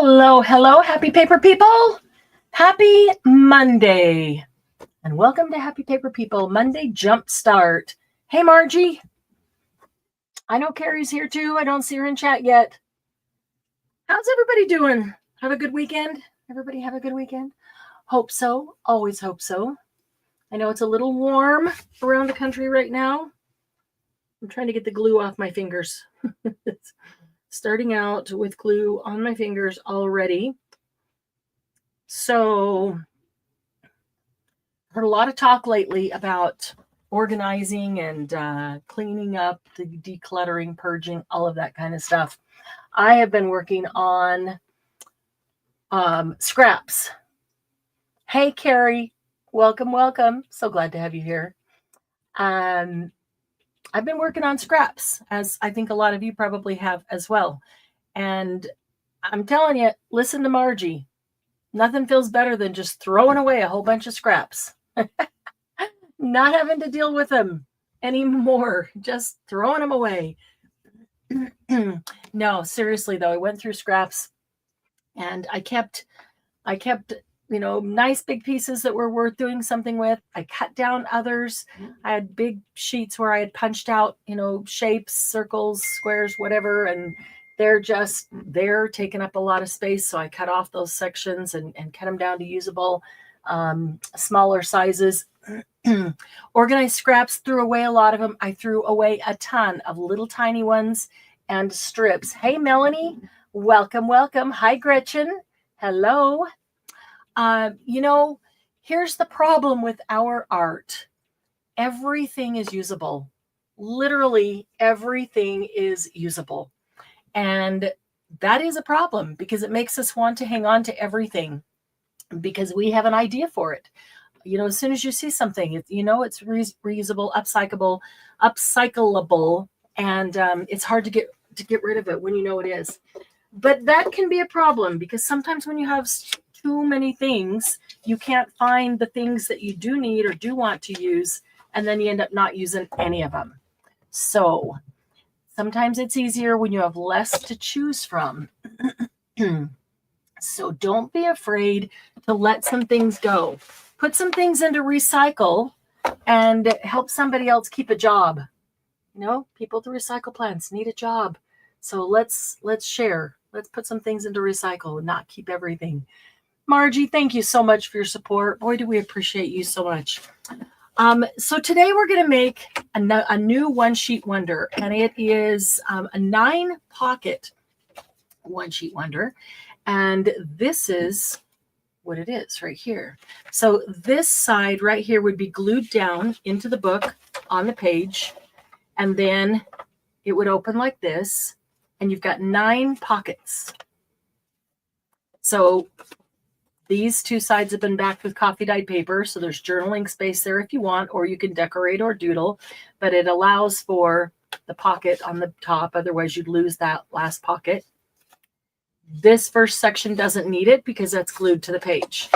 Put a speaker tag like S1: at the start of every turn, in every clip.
S1: Hello, hello, happy paper people. Happy Monday. And welcome to Happy Paper People Monday Jumpstart. Hey, Margie. I know Carrie's here too. I don't see her in chat yet. How's everybody doing? Have a good weekend? Everybody have a good weekend? Hope so. Always hope so. I know it's a little warm around the country right now. I'm trying to get the glue off my fingers. Starting out with glue on my fingers already. So, heard a lot of talk lately about organizing and cleaning up, the decluttering, purging, all of that kind of stuff. I have been working on scraps. Hey, Carrie. Welcome, welcome. So glad to have you here. I've been working on scraps, as I think a lot of you probably have as well. And I'm telling you, listen to Margie. Nothing feels better than just throwing away a whole bunch of scraps. Not having to deal with them anymore. Just throwing them away. No, seriously though, I went through scraps and I kept, nice big pieces that were worth doing something with. I cut down others. I had big sheets where I had punched out, shapes, circles, squares, whatever. And they're taking up a lot of space. So I cut off those sections and cut them down to usable, smaller sizes. Organized scraps, threw away a lot of them. I threw away a ton of little tiny ones and strips. Hey, Melanie, welcome, welcome. Hi, Gretchen. Hello. Here's the problem with our art. Everything is usable. Literally everything is usable. And that is a problem because it makes us want to hang on to everything because we have an idea for it. As soon as you see something, it's reusable, upcyclable, and it's hard to get rid of it when you know it is. But that can be a problem because sometimes when you have too many things, you can't find the things that you do need or do want to use, and then you end up not using any of them. So sometimes it's easier when you have less to choose from. So don't be afraid to let some things go. Put some things into recycle and help somebody else keep a job. People with recycle plants need a job. So let's share. Let's put some things into recycle and not keep everything. Margie, thank you so much for your support. Boy, do we appreciate you so much. So today we're going to make a new one-sheet wonder, and it is a 9-pocket one-sheet wonder. And this is what it is right here. So this side right here would be glued down into the book on the page, and then it would open like this, and you've got 9 pockets. So these two sides have been backed with coffee dyed paper, so there's journaling space there if you want, or you can decorate or doodle, but it allows for the pocket on the top, otherwise you'd lose that last pocket. This first section doesn't need it because that's glued to the page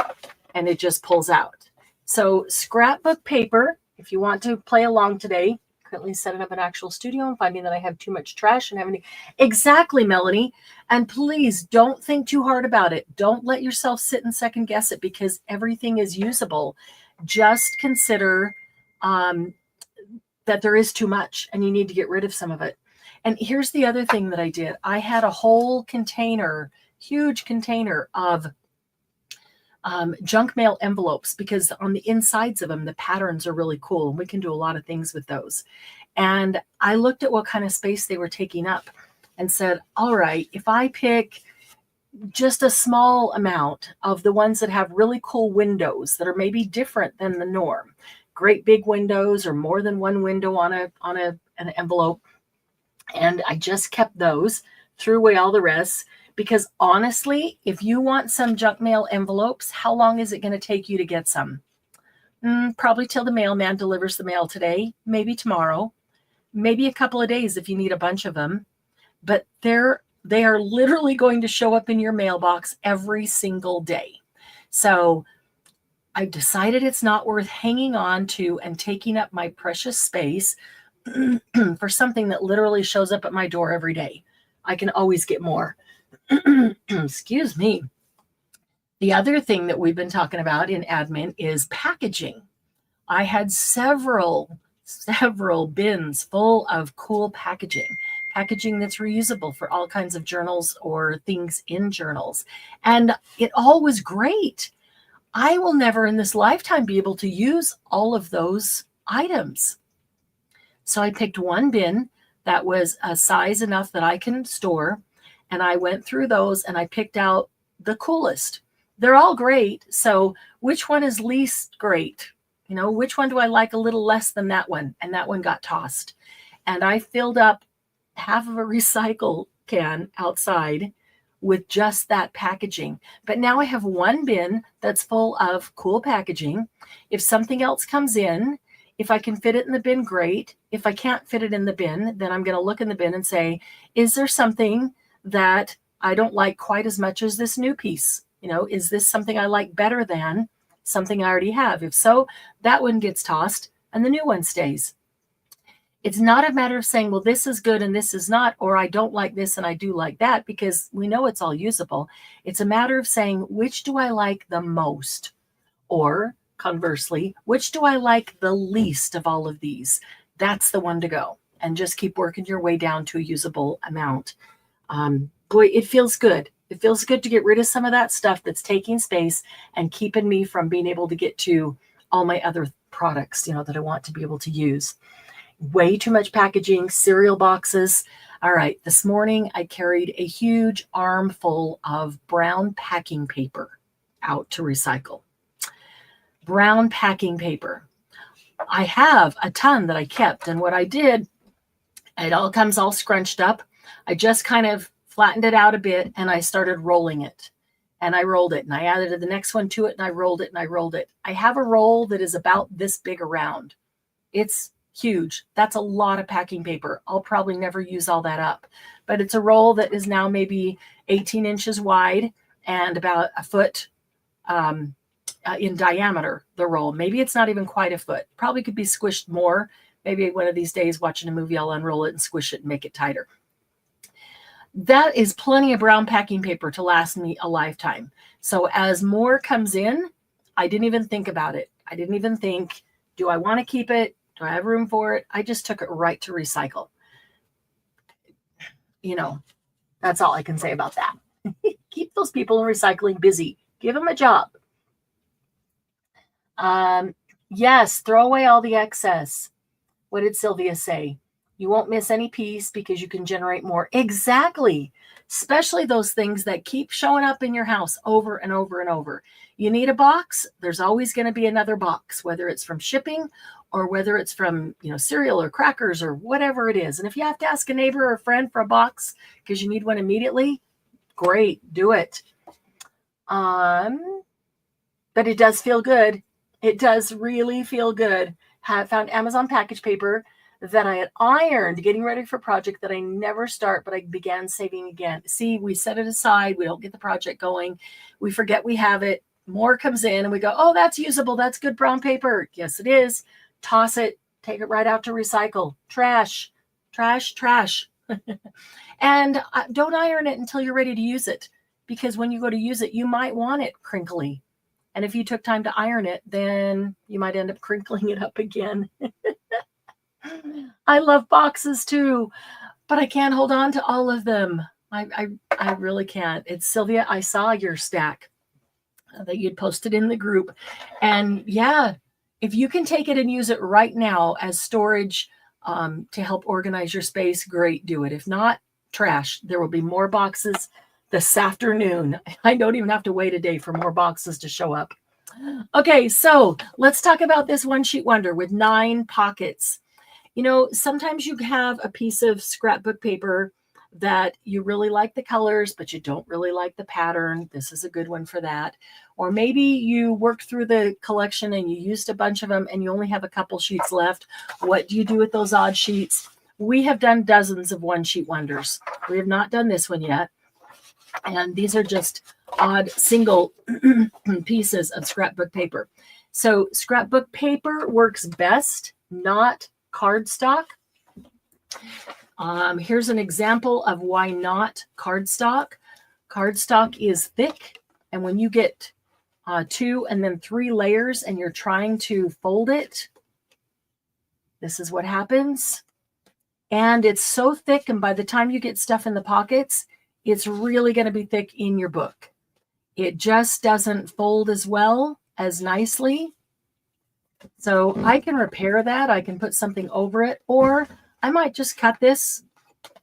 S1: and it just pulls out. So scrapbook paper, if you want to play along today, currently setting up an actual studio and finding that I have too much trash and having exactly, Melanie. And please don't think too hard about it. Don't let yourself sit and second guess it because everything is usable. Just consider that there is too much and you need to get rid of some of it. And here's the other thing that I did. I had a whole container, huge container of junk mail envelopes because on the insides of them, the patterns are really cool. And we can do a lot of things with those. And I looked at what kind of space they were taking up and said, all right, if I pick just a small amount of the ones that have really cool windows that are maybe different than the norm, great big windows or more than one window on an envelope, and I just kept those, threw away all the rest, because honestly, if you want some junk mail envelopes, how long is it going to take you to get some? Probably till the mailman delivers the mail today, maybe tomorrow, maybe a couple of days if you need a bunch of them. But they are literally going to show up in your mailbox every single day. So I decided it's not worth hanging on to and taking up my precious space for something that literally shows up at my door every day. I can always get more. Excuse me. The other thing that we've been talking about in admin is packaging. I had several bins full of cool packaging that's reusable for all kinds of journals or things in journals. And it all was great. I will never in this lifetime be able to use all of those items. So I picked one bin that was a size enough that I can store. And I went through those and I picked out the coolest. They're all great. So which one is least great? You know, which one do I like a little less than that one? And that one got tossed. And I filled up half of a recycle can outside with just that packaging. But now I have one bin that's full of cool packaging. If something else comes in, if I can fit it in the bin, great. If I can't fit it in the bin, then I'm going to look in the bin and say, is there something that I don't like quite as much as this new piece? You know, is this something I like better than something I already have? If so, that one gets tossed and the new one stays. It's not a matter of saying, well, this is good and this is not, or I don't like this and I do like that, because we know it's all usable. It's a matter of saying, which do I like the most? Or conversely, which do I like the least of all of these? That's the one to go, and just keep working your way down to a usable amount. Boy, it feels good. It feels good to get rid of some of that stuff that's taking space and keeping me from being able to get to all my other products, you know, that I want to be able to use. Way too much packaging, cereal boxes. All right, this morning I carried a huge armful of brown packing paper out to recycle. Brown packing paper. I have a ton that I kept, and what I did, it all comes all scrunched up. I just kind of flattened it out a bit and I started rolling it. And I rolled it and I added the next one to it and I rolled it and I rolled it. I have a roll that is about this big around. It's huge. That's a lot of packing paper. I'll probably never use all that up. But it's a roll that is now maybe 18 inches wide and about a foot in diameter, the roll. Maybe it's not even quite a foot. Probably could be squished more. Maybe one of these days watching a movie, I'll unroll it and squish it and make it tighter. That is plenty of brown packing paper to last me a lifetime. So as more comes in, I didn't even think about it. I didn't even think, do I want to keep it? Do I have room for it? I just took it right to recycle. You know, that's all I can say about that. Keep those people in recycling busy. Give them a job. Yes, throw away all the excess. What did Sylvia say? You won't miss any piece because you can generate more. Exactly. Especially those things that keep showing up in your house over and over and over. You need a box. There's always going to be another box, whether it's from shipping or whether it's from, you know, cereal or crackers or whatever it is. And if you have to ask a neighbor or a friend for a box because you need one immediately, great, do it. But it does feel good. It does really feel good. Found Amazon package paper that I had ironed, getting ready for a project that I never start, but I began saving again. See, we set it aside. We don't get the project going. We forget we have it. More comes in and we go, oh, that's usable. That's good brown paper. Yes, it is. Toss it. Take it right out to recycle. Trash, trash, trash. And don't iron it until you're ready to use it, because when you go to use it, you might want it crinkly. And if you took time to iron it, then you might end up crinkling it up again. I love boxes too, but I can't hold on to all of them. I really can't. It's Sylvia. I saw your stack that you'd posted in the group. And yeah, if you can take it and use it right now as storage to help organize your space, great, do it. If not, trash. There will be more boxes this afternoon. I don't even have to wait a day for more boxes to show up. Okay, so let's talk about this one sheet wonder with 9 pockets. You know, sometimes you have a piece of scrapbook paper that you really like the colors, but you don't really like the pattern. This is a good one for that. Or maybe you worked through the collection and you used a bunch of them and you only have a couple sheets left. What do you do with those odd sheets? We have done dozens of one sheet wonders. We have not done this one yet. And these are just odd single pieces of scrapbook paper. So scrapbook paper works best, not cardstock. Here's an example of why not cardstock. Cardstock is thick, and when you get 2 and then 3 layers and you're trying to fold it, this is what happens. And it's so thick, and by the time you get stuff in the pockets, it's really going to be thick in your book. It just doesn't fold as well, as nicely. So I can repair that. I can put something over it, or I might just cut this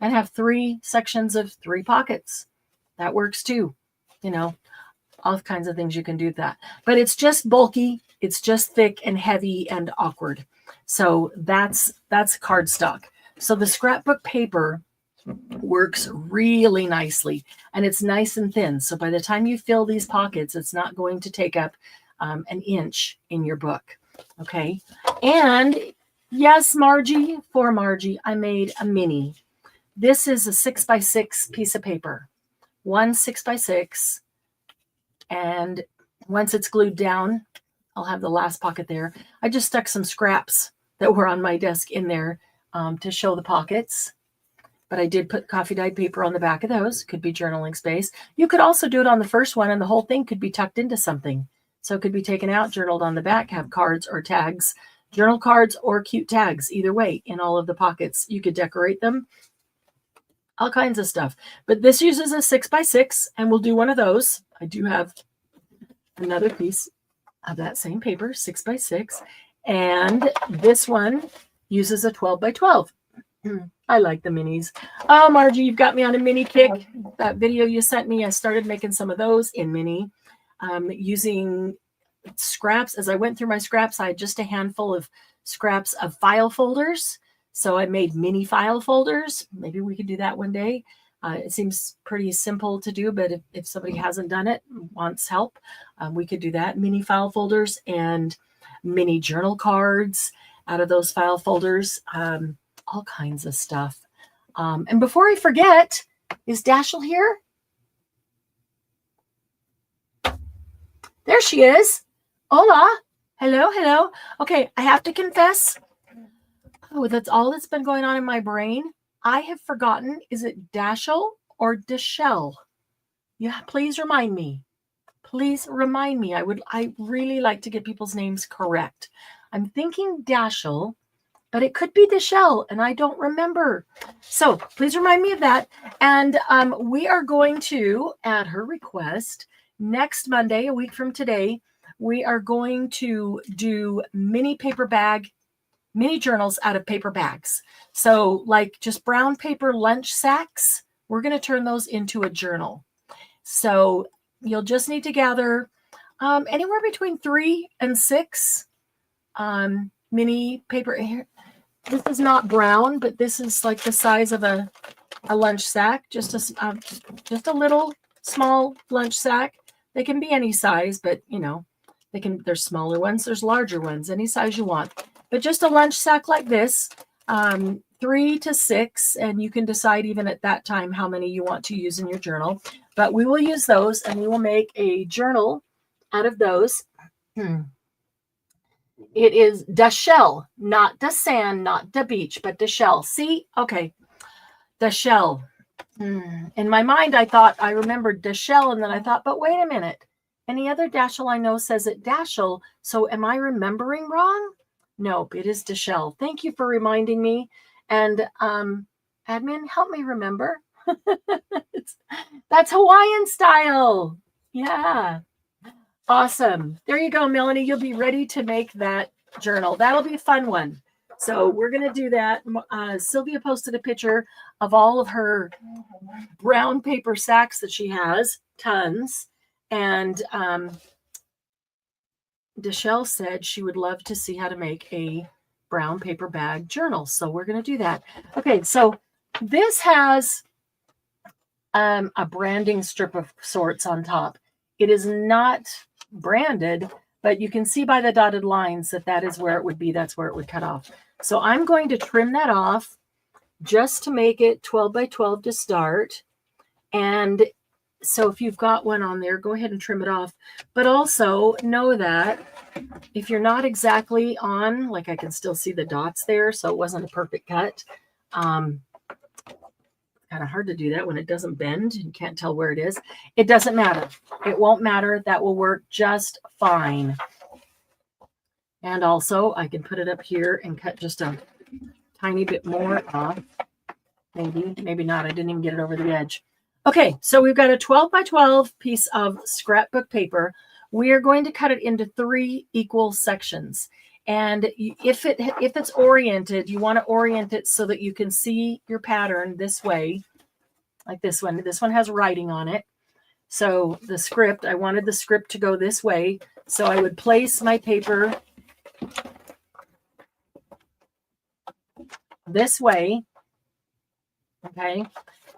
S1: and have 3 sections of 3 pockets. That works too. You know, all kinds of things you can do with that. But it's just bulky. It's just thick and heavy and awkward. So that's cardstock. So the scrapbook paper works really nicely, and it's nice and thin. So by the time you fill these pockets, it's not going to take up an inch in your book. Okay. And yes, Margie, for Margie, I made a mini. This is a 6x6 piece of paper, 1 6x6. And once it's glued down, I'll have the last pocket there. I just stuck some scraps that were on my desk in there to show the pockets. But I did put coffee dyed paper on the back of those. Could be journaling space. You could also do it on the first one, and the whole thing could be tucked into something. So it could be taken out, journaled on the back, have cards or tags, journal cards or cute tags, either way, in all of the pockets. You could decorate them, all kinds of stuff. But this uses a 6x6, and we'll do one of those. I do have another piece of that same paper, 6x6. And this one uses a 12x12. I like the minis. Oh, Margie, you've got me on a mini kick. That video you sent me, I started making some of those in mini using scraps. As I went through my scraps, I had just a handful of scraps of file folders. So I made mini file folders. Maybe we could do that one day. It seems pretty simple to do, but if somebody hasn't done it, wants help, we could do that. Mini file folders and mini journal cards out of those file folders. All kinds of stuff. And before I forget, is Dashiell here? There she is. Hola. Hello, hello. Okay, I have to confess. Oh, that's all that's been going on in my brain. I have forgotten, is it Dashiell or Dashiell? Yeah, please remind me. Please remind me. I really like to get people's names correct. I'm thinking Dashiell, but it could be Dashiell, and I don't remember. So please remind me of that. And we are going to, at her request, next Monday, a week from today, we are going to do mini journals out of paper bags. So like just brown paper lunch sacks, we're going to turn those into a journal. So you'll just need to gather anywhere between 3 and 6 mini paper. This is not brown, but this is like the size of a lunch sack, just a little small lunch sack. They can be any size, but you know, there's smaller ones, there's larger ones, any size you want. But just a lunch sack like this, 3 to 6, and you can decide even at that time how many you want to use in your journal. But we will use those, and we will make a journal out of those. It is Dashiell, not the sand, not the beach, but Dashiell. See? Okay. Dashiell. In my mind, I remembered Dashiell, and then I thought, but wait a minute. Any other Dashiell I know says it Dashiell, so am I remembering wrong? Nope, it is Dashiell. Thank you for reminding me. And admin, help me remember. That's Hawaiian style. Yeah. Awesome. There you go, Melanie. You'll be ready to make that journal. That'll be a fun one. So we're going to do that. Sylvia posted a picture of all of her brown paper sacks that she has, tons. And Dashiell said she would love to see how to make a brown paper bag journal. So we're going to do that. Okay, so this has a branding strip of sorts on top. It is not branded, but you can see by the dotted lines that is where it would be. That's where it would cut off. So I'm going to trim that off just to make it 12 by 12 to start. And so if you've got one on there, go ahead and trim it off. But also know that if you're not exactly on, like I can still see the dots there, so it wasn't a perfect cut. Kind kind of hard to do that when it doesn't bend. You can't tell where it is. It doesn't matter. It won't matter. That will work just fine. And also I can put it up here and cut just a tiny bit more off. Maybe not. I didn't even get it over the edge. Okay, so we've got a 12 by 12 piece of scrapbook paper. We are going to cut it into 3 equal sections. And if it's oriented, you want to orient it so that you can see your pattern this way, like this one. This one has writing on it. So the script, I wanted the script to go this way. So I would place my paper this way. Okay.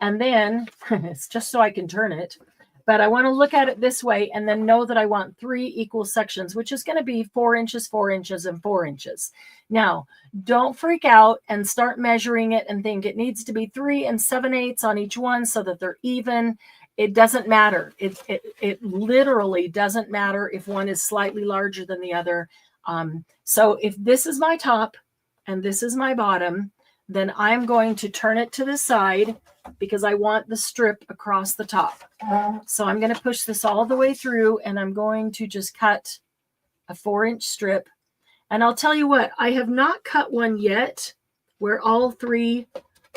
S1: And then it's just so I can turn it. But I want to look at it this way and then know that I want 3 equal sections, which is going to be 4 inches, 4 inches, and 4 inches. Now, don't freak out and start measuring it and think it needs to be 3 7/8 on each one so that they're even. It doesn't matter. It literally doesn't matter if one is slightly larger than the other. So if this is my top and this is my bottom, then I'm going to turn it to the side because I want the strip across the top. So I'm going to push this all the way through and I'm going to just cut a 4-inch strip. And I'll tell you what, I have not cut one yet where all 3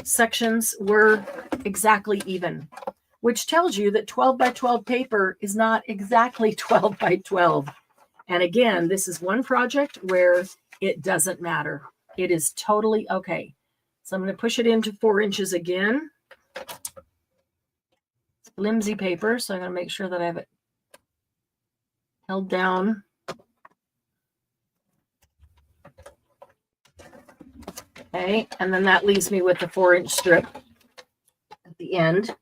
S1: sections were exactly even, which tells you that 12 by 12 paper is not exactly 12 by 12. And again, this is one project where it doesn't matter. It is totally okay. So I'm going to push it into 4 inches again. It's flimsy paper, so I'm going to make sure that I have it held down. Okay, and then that leaves me with the 4-inch strip at the end.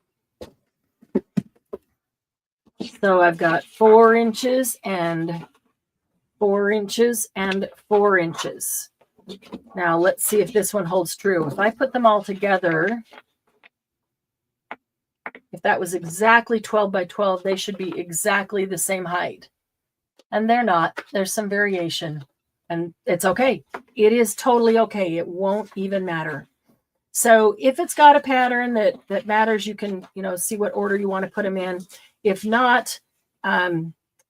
S1: So I've got 4 inches and 4 inches and 4 inches. Now let's see if this one holds true. If I put them all together, if that was exactly 12 by 12, they should be exactly the same height. And they're not. There's some variation. And it's okay. It is totally okay. It won't even matter. So if it's got a pattern that matters, you can, see what order you want to put them in. If not,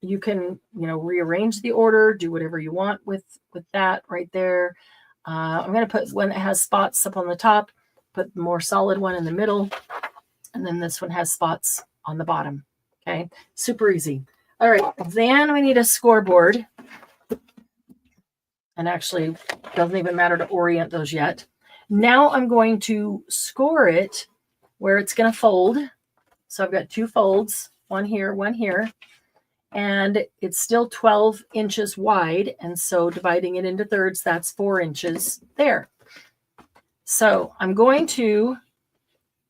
S1: you can, rearrange the order, do whatever you want with that right there. I'm going to put one that has spots up on the top, put the more solid one in the middle, and then this one has spots on the bottom. Okay, super easy. All right, then we need a scoreboard. And actually, it doesn't even matter to orient those yet. Now I'm going to score it where it's going to fold. So I've got 2 folds, one here, one here. And it's still 12 inches wide. And so dividing it into thirds, that's 4 inches there. So I'm going to,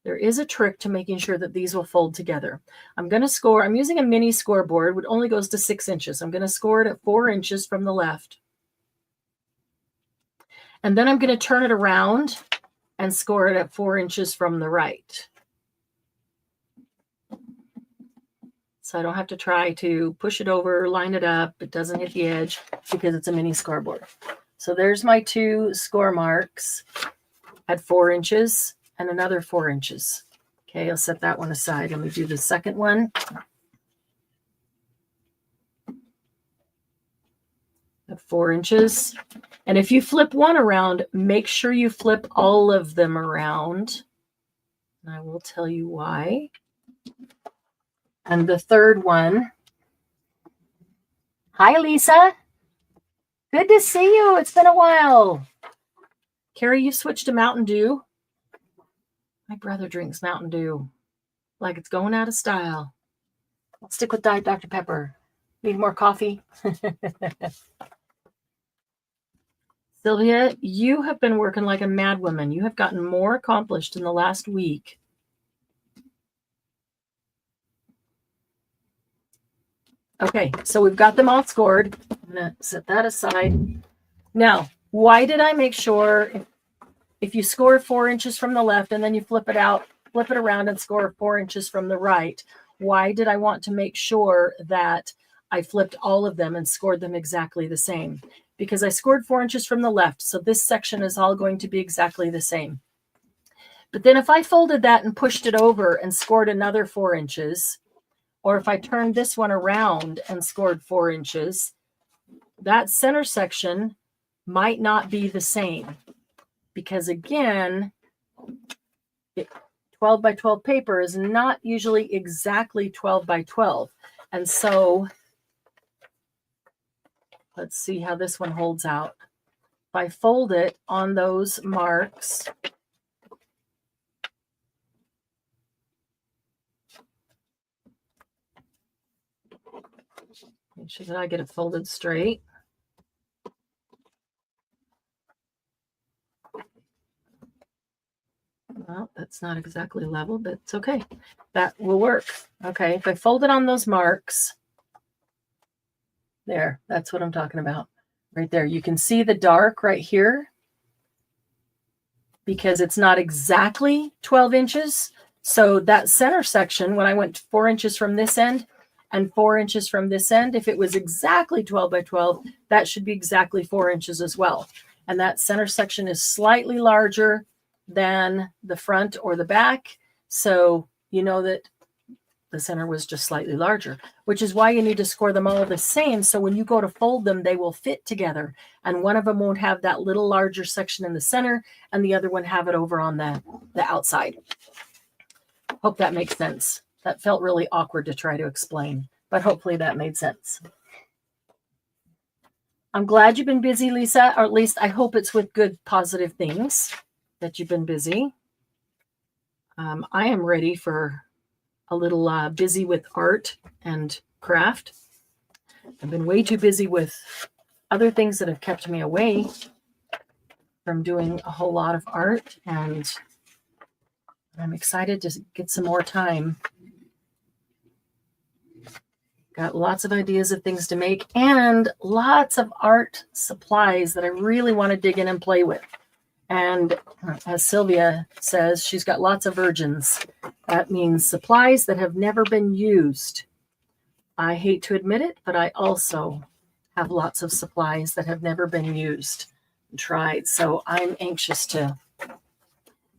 S1: there is a trick to making sure that these will fold together. I'm going to score, I'm using a mini scoreboard, which only goes to 6 inches. I'm going to score it at 4 inches from the left. And then I'm going to turn it around and score it at 4 inches from the right. So I don't have to try to push it over, line it up. It doesn't hit the edge because it's a mini scoreboard. So there's my 2 score marks at 4 inches and another 4 inches. Okay, I'll set that one aside. Let me do the second one. At 4 inches. And if you flip one around, make sure you flip all of them around. And I will tell you why. And the third one. Hi, Lisa. Good to see you. It's been a while. Carrie, you switched to Mountain Dew. My brother drinks Mountain Dew like it's going out of style. I'll stick with Diet Dr. Pepper. Need more coffee? Sylvia, you have been working like a mad woman. You have gotten more accomplished in the last week. Okay, so we've got them all scored. I'm going to set that aside. Now, why did I make sure if you score 4 inches from the left and then you flip it around and score 4 inches from the right, why did I want to make sure that I flipped all of them and scored them exactly the same? Because I scored 4 inches from the left. So this section is all going to be exactly the same. But then if I folded that and pushed it over and scored another 4 inches, or if I turned this one around and scored 4 inches, that center section might not be the same. Because again, 12 by 12 paper is not usually exactly 12 by 12. And so let's see how this one holds out. If I fold it on those marks, make sure that I get it folded straight. Well, that's not exactly level, but it's okay. That will work. Okay, if I fold it on those marks, there, that's what I'm talking about. Right there. You can see the dark right here because it's not exactly 12 inches. So that center section, when I went 4 inches from this end and 4 inches from this end, if it was exactly 12 by 12, that should be exactly 4 inches as well. And that center section is slightly larger than the front or the back. So you know that the center was just slightly larger, which is why you need to score them all the same. So when you go to fold them, they will fit together. And one of them won't have that little larger section in the center and the other one have it over on the outside. Hope that makes sense. That felt really awkward to try to explain, but hopefully that made sense. I'm glad you've been busy, Lisa, or at least I hope it's with good, positive things that you've been busy. I am ready for a little busy with art and craft. I've been way too busy with other things that have kept me away from doing a whole lot of art, and I'm excited to get some more time. Got lots of ideas of things to make and lots of art supplies that I really want to dig in and play with. And as Sylvia says, she's got lots of virgins. That means supplies that have never been used. I hate to admit it, but I also have lots of supplies that have never been used and tried. So I'm anxious to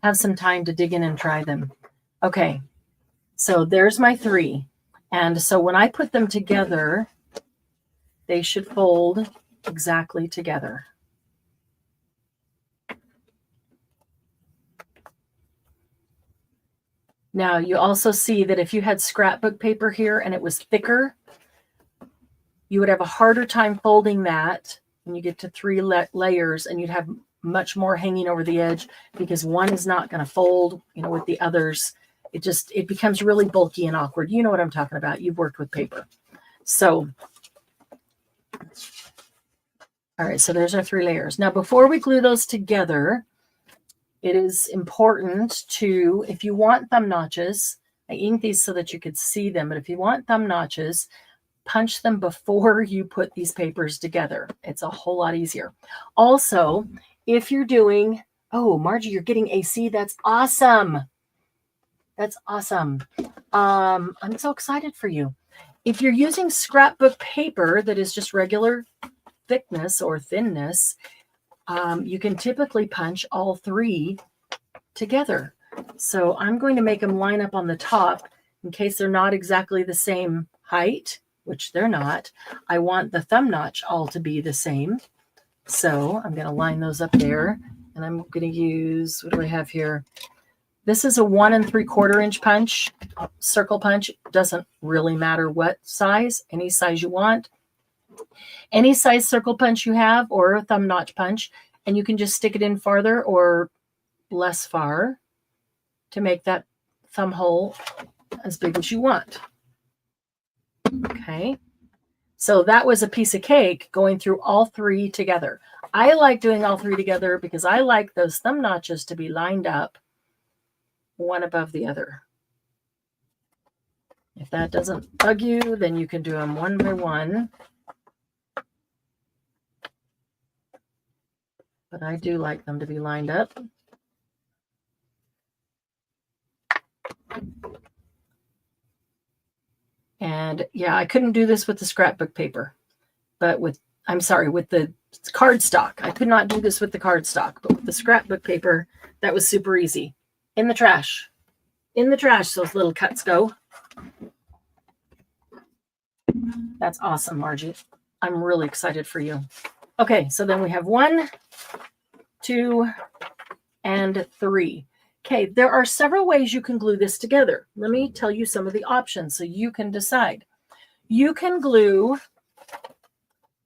S1: have some time to dig in and try them. Okay, so there's my 3. And so when I put them together, they should fold exactly together. Now, you also see that if you had scrapbook paper here and it was thicker, you would have a harder time folding that when you get to 3 layers, and you'd have much more hanging over the edge because one is not going to fold, with the others. It becomes really bulky and awkward. You know what I'm talking about. You've worked with paper. So, all right, so there's our 3 layers. Now, before we glue those together, it is important to, if you want thumb notches, I inked these so that you could see them, but if you want thumb notches, punch them before you put these papers together. It's a whole lot easier. Also, if you're doing, oh, Margie, you're getting AC. That's awesome. That's awesome. I'm so excited for you. If you're using scrapbook paper that is just regular thickness or thinness, you can typically punch all 3 together. So I'm going to make them line up on the top in case they're not exactly the same height, which they're not. I want the thumb notch all to be the same. So I'm going to line those up there, and I'm going to use, what do I have here? This is a 1 3/4 inch punch, circle punch. Doesn't really matter what size, any size you want. Any size circle punch you have, or a thumb notch punch, and you can just stick it in farther or less far to make that thumb hole as big as you want. Okay, so that was a piece of cake going through all 3 together. I like doing all 3 together because I like those thumb notches to be lined up one above the other. If that doesn't bug you, then you can do them one by one. But I do like them to be lined up. And yeah, I couldn't do this with the scrapbook paper, but with the cardstock. I could not do this with the cardstock, but with the scrapbook paper, that was super easy. In the trash. In the trash, those little cuts go. That's awesome, Margie. I'm really excited for you. Okay, so then we have 1, 2, and 3. Okay, there are several ways you can glue this together. Let me tell you some of the options so you can decide. You can glue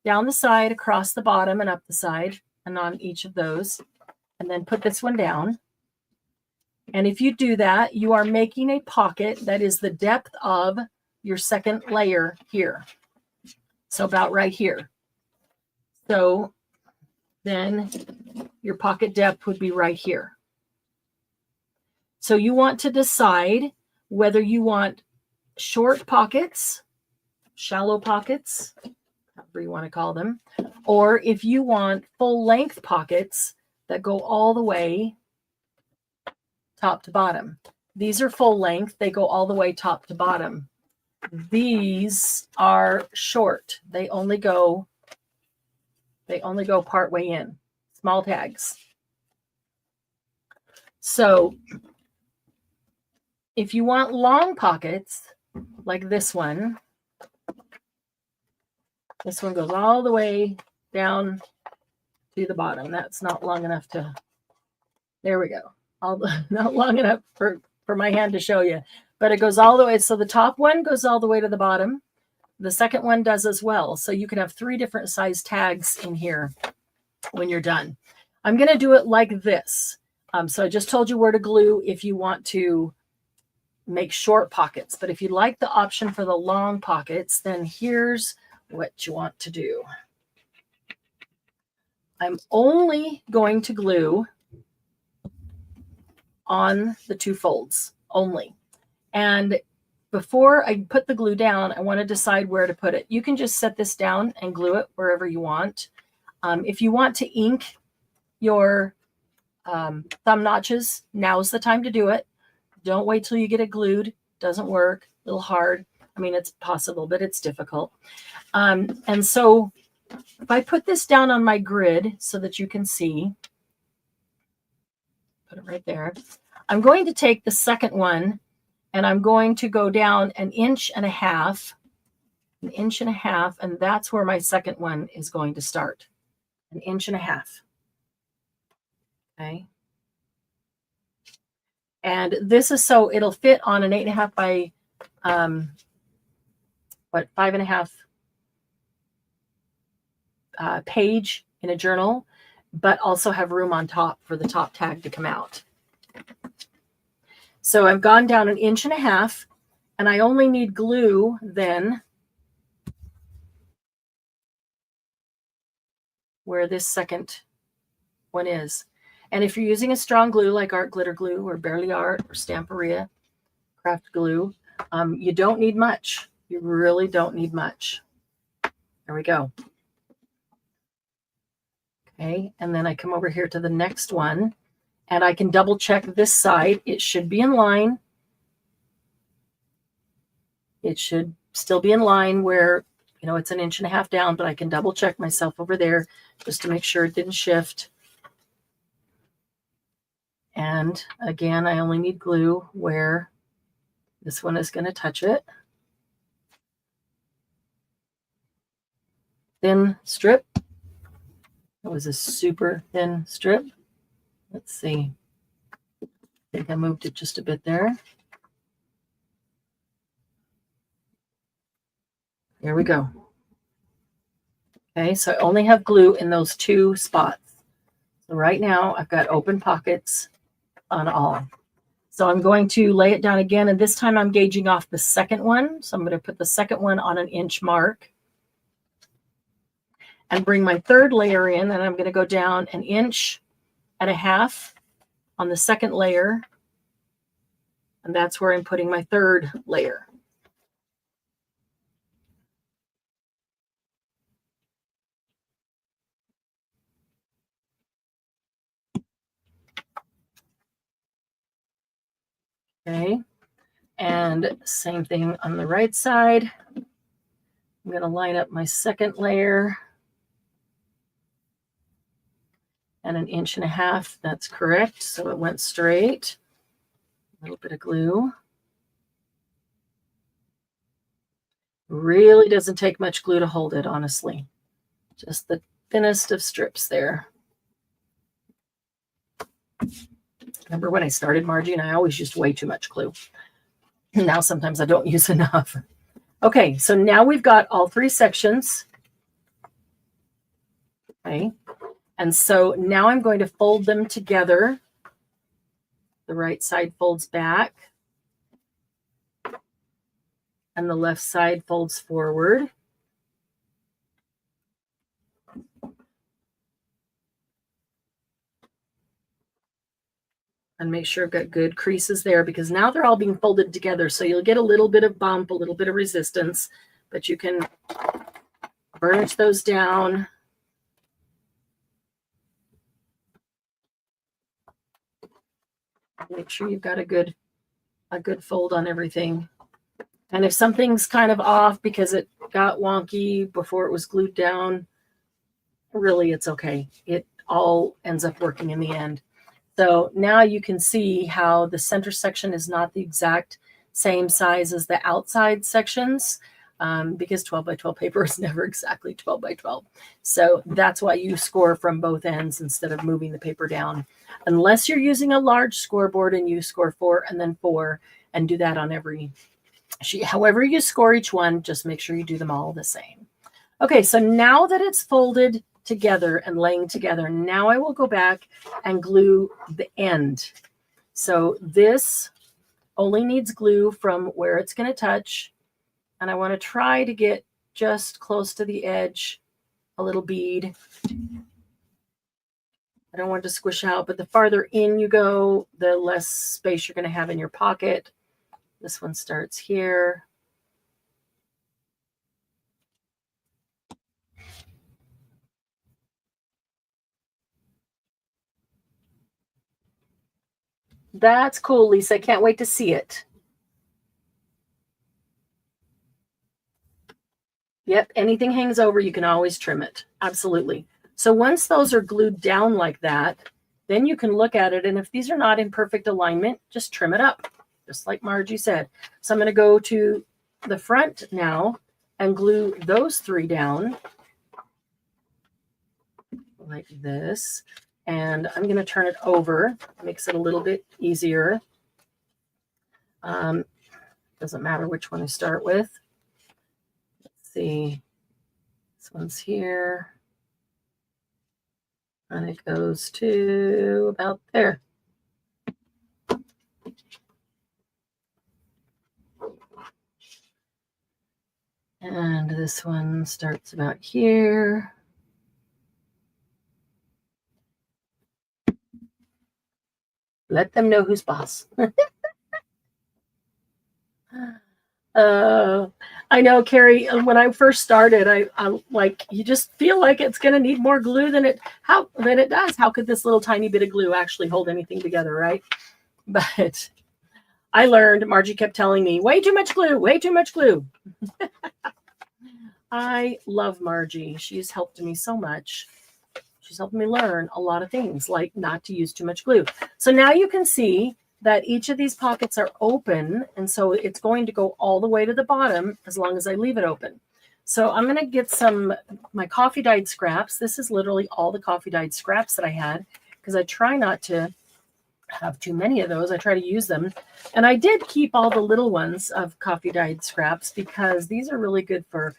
S1: down the side, across the bottom, and up the side, and on each of those, and then put this one down. And if you do that, you are making a pocket that is the depth of your second layer here. So about right here. So then your pocket depth would be right here. So you want to decide whether you want short pockets, shallow pockets, however you want to call them, or if you want full length pockets that go all the way top to bottom. These are full length. They go all the way top to bottom. These are short. They only go part way in. Small tags. So if you want long pockets, like this one goes all the way down to the bottom. That's not long enough to, there we go. Not long enough for my hand to show you, but it goes all the way. So the top one goes all the way to the bottom. The second one does as well. So you can have 3 different size tags in here when you're done. I'm going to do it like this. So I just told you where to glue if you want to make short pockets. But if you like the option for the long pockets, then here's what you want to do. I'm only going to glue on the 2 folds only. And before I put the glue down, I want to decide where to put it. You can just set this down and glue it wherever you want. If you want to ink your thumb notches, now's the time to do it. Don't wait till you get it glued. Doesn't work. A little hard. I mean, it's possible, but it's difficult. And so if I put this down on my grid so that you can see, put it right there. I'm going to take the second one and I'm going to go down 1.5 inches, 1.5 inches, and that's where my second one is going to start. 1.5 inches. Okay. And this is so it'll fit on an 8.5 by 5.5 page in a journal, but also have room on top for the top tag to come out. So I've gone down 1.5 inches, and I only need glue then where this second one is. And if you're using a strong glue like Art Glitter Glue or Barely Art or Stamperia Craft Glue, you don't need much. You really don't need much. There we go. Okay, and then I come over here to the next one, and I can double check this side. It should be in line. It should still be in line where, you know, it's 1.5 inches down, but I can double check myself over there just to make sure it didn't shift. And again, I only need glue where this one is going to touch it. Thin strip. That was a super thin strip. Let's see. I think I moved it just a bit there. There we go. Okay, so I only have glue in those 2 spots. So right now I've got open pockets on all. So I'm going to lay it down again, and this time I'm gauging off the second one. So I'm going to put the second one on 1 inch mark and bring my third layer in, and I'm going to go down 1.5 inches on the second layer, and that's where I'm putting my third layer. Okay, and same thing on the right side. I'm going to line up my second layer and 1.5 inches. That's correct. So it went straight. little bit of glue. Really doesn't take much glue to hold it, honestly. Just the thinnest of strips there. Remember when I started, Margie, and I always used way too much glue. Now sometimes I don't use enough. Okay, so now we've got all three sections. Okay, and so now I'm going to fold them together. The right side folds back, and the left side folds forward. And make sure I've got good creases there, because now they're all being folded together. So you'll get a little bit of bump, a little bit of resistance, but you can burnish those down. Make sure you've got a good fold on everything. And if something's kind of off because it got wonky before it was glued down, really it's okay. It all ends up working in the end. So now you can see how the center section is not the exact same size as the outside sections, because 12 by 12 paper is never exactly 12 by 12. So that's why you score from both ends instead of moving the paper down. Unless you're using a large scoreboard and you score 4 and then 4 and do that on every sheet. However you score each one, just make sure you do them all the same. Okay, so now that it's folded together and laying together, now I will go back and glue the end. So this only needs glue from where it's going to touch, and I want to try to get just close to the edge a little bead. I don't want it to squish out, but the farther in you go, the less space you're going to have in your pocket. This one starts here. That's cool, Lisa. I can't wait to see it. Yep, anything hangs over, you can always trim it. Absolutely. So once those are glued down like that, then you can look at it, and if these are not in perfect alignment, just trim it up, just like Margie said. So I'm going to go to the front now and glue those 3 down like this. And I'm going to turn it over. Makes it a little bit easier. Doesn't matter which one I start with. Let's see. This one's here. And it goes to about there. And this one starts about here. Let them know who's boss. I know, Carrie, when I first started, I like, you just feel like it's going to need more glue than it does. How could this little tiny bit of glue actually hold anything together, right? But I learned, Margie kept telling me, way too much glue, way too much glue. I love Margie. She's helped me so much. She's helped me learn a lot of things, like not to use too much glue. So now you can see that each of these pockets are open, and so it's going to go all the way to the bottom as long as I leave it open. So I'm going to get my coffee dyed scraps. This is literally all the coffee dyed scraps that I had, because I try not to have too many of those. I try to use them. And I did keep all the little ones of coffee dyed scraps, because these are really good for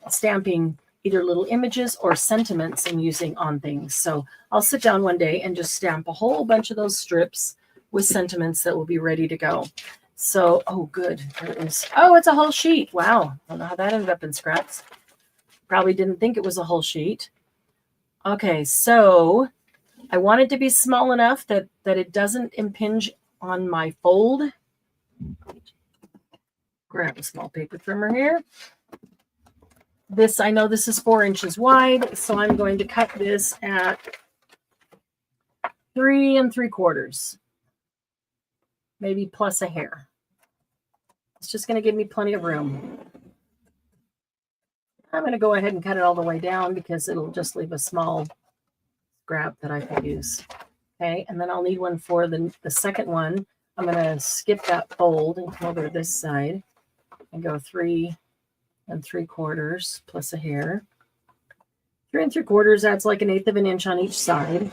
S1: stamping either little images or sentiments and using on things. So I'll sit down one day and just stamp a whole bunch of those strips with sentiments that will be ready to go. So, oh, good. There is. Oh, it's a whole sheet. Wow. I don't know how that ended up in scraps. Probably didn't think it was a whole sheet. Okay, so I want it to be small enough that it doesn't impinge on my fold. Grab a small paper trimmer here. This, I know this is 4 inches wide, so I'm going to cut this at 3 3/4, maybe plus a hair. It's just going to give me plenty of room. I'm going to go ahead and cut it all the way down, because it'll just leave a small scrap that I can use. Okay, and then I'll need one for the second one. I'm going to skip that fold and come over to this side and go 3 3/4 plus a hair. 3 3/4, that's like 1/8 of an inch on each side.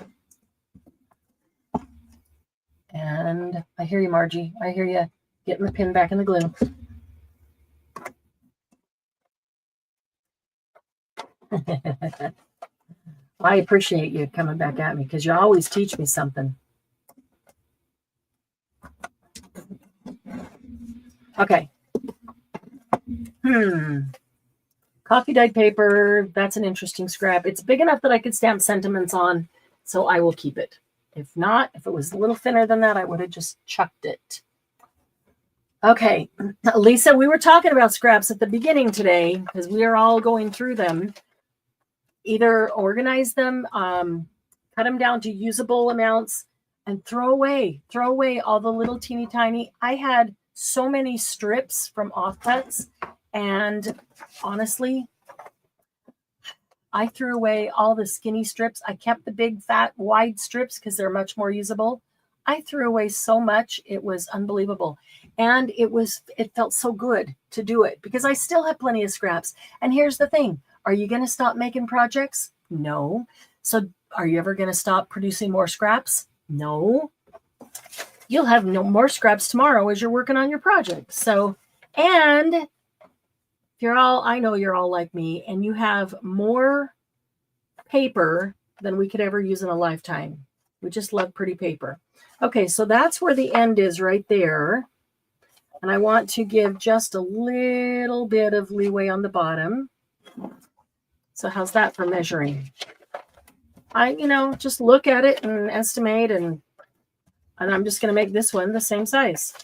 S1: And I hear you, Margie. I hear you getting the pin back in the glue. I appreciate you coming back at me because you always teach me something. Okay. Coffee dyed paper. That's an interesting scrap. It's big enough that I could stamp sentiments on, so I will keep it. If not, if it was a little thinner than that, I would have just chucked it. Okay, Lisa, we were talking about scraps at the beginning today because we are all going through them. Either organize them, cut them down to usable amounts, and throw away all the little teeny tiny. I had so many strips from offcuts, and honestly, I threw away all the skinny strips. I kept the big, fat, wide strips because they're much more usable. I threw away so much. It was unbelievable. And it felt so good to do it because I still have plenty of scraps. And here's the thing. Are you going to stop making projects? No. So are you ever going to stop producing more scraps? No. You'll have no more scraps tomorrow as you're working on your project. So, and I know you're all like me, and you have more paper than we could ever use in a lifetime. We just love pretty paper. Okay, so that's where the end is right there. And I want to give just a little bit of leeway on the bottom. So how's that for measuring? Just look at it and estimate, and I'm just going to make this one the same size.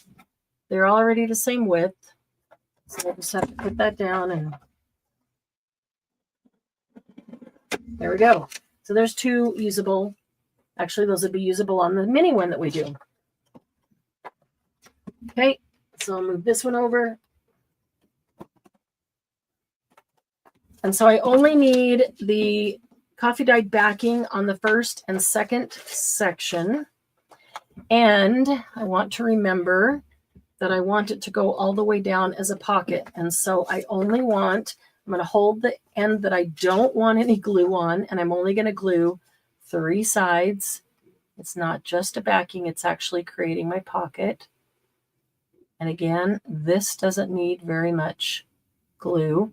S1: They're already the same width. So I just have to put that down, and there we go. So there's 2 usable. Actually, those would be usable on the mini one that we do. Okay, so I'll move this one over. And so I only need the coffee dyed backing on the first and second section. And I want to remember that I want it to go all the way down as a pocket. And so I'm going to hold the end that I don't want any glue on, and I'm only going to glue 3 sides. It's not just a backing, it's actually creating my pocket. And again, this doesn't need very much glue,